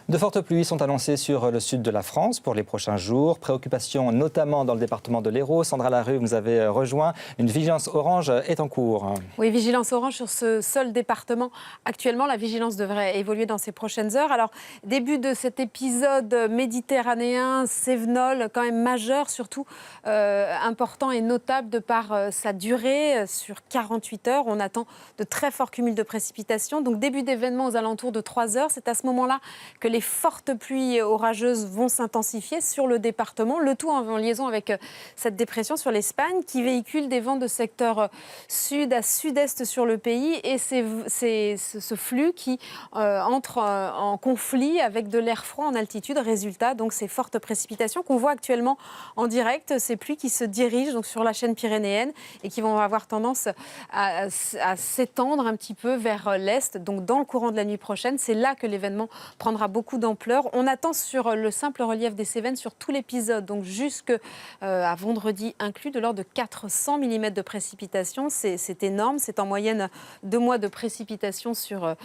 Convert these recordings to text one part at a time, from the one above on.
De fortes pluies sont annoncées sur le sud de la France pour les prochains jours. Préoccupation notamment dans le département de l'Hérault. Sandra Larue, vous avez rejoint. Une vigilance orange est en cours. Oui, vigilance orange sur ce seul département. Actuellement, la vigilance devrait évoluer dans ces prochaines heures. Alors, début de cet épisode méditerranéen, Cévenol, quand même majeur, surtout important et notable de par sa durée. Sur 48 heures, on attend de très forts cumuls de précipitations. Donc, début d'événement aux alentours de 3 heures. C'est à ce moment-là que les fortes pluies orageuses vont s'intensifier sur le département. Le tout en liaison avec cette dépression sur l'Espagne qui véhicule des vents de secteur sud à sud-est sur le pays. Et c'est ce flux qui entre en conflit avec de l'air froid en altitude. Résultat, donc ces fortes précipitations qu'on voit actuellement en direct, ces pluies qui se dirigent donc sur la chaîne pyrénéenne et qui vont avoir tendance à s'étendre un petit peu vers l'est. Donc dans le courant de la nuit prochaine, c'est là que l'événement prendra beaucoup d'ampleur. On attend sur le simple relief des Cévennes, sur tout l'épisode, donc jusqu'à vendredi inclus, de l'ordre de 400 mm de précipitations. C'est énorme, c'est en moyenne 2 mois de précipitations sur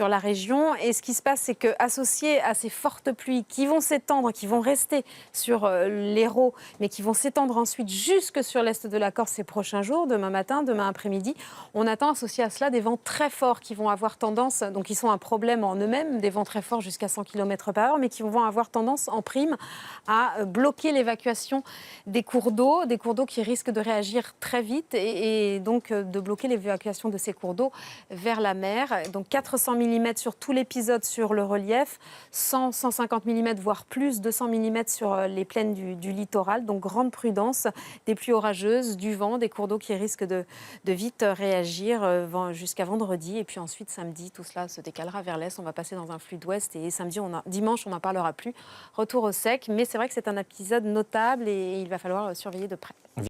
la région. Et ce qui se passe, c'est qu'associé à ces fortes pluies qui vont s'étendre, qui vont rester sur l'Hérault, mais qui vont s'étendre ensuite jusque sur l'est de la Corse ces prochains jours, demain matin, demain après-midi, on attend associé à cela des vents très forts qui vont avoir tendance, donc ils sont un problème en eux-mêmes, des vents très forts jusqu'à 100 km/h, mais qui vont avoir tendance en prime à bloquer l'évacuation des cours d'eau qui risquent de réagir très vite et donc de bloquer l'évacuation de ces cours d'eau vers la mer. Donc 400 mm sur tout l'épisode sur le relief, 100-150 mm voire plus, 200 mm sur les plaines du littoral. Donc grande prudence, des pluies orageuses, du vent, des cours d'eau qui risquent de vite réagir jusqu'à vendredi. Et puis ensuite samedi, tout cela se décalera vers l'est. On va passer dans un flux d'ouest et samedi, dimanche, on n'en parlera plus. Retour au sec, mais c'est vrai que c'est un épisode notable et il va falloir surveiller de près.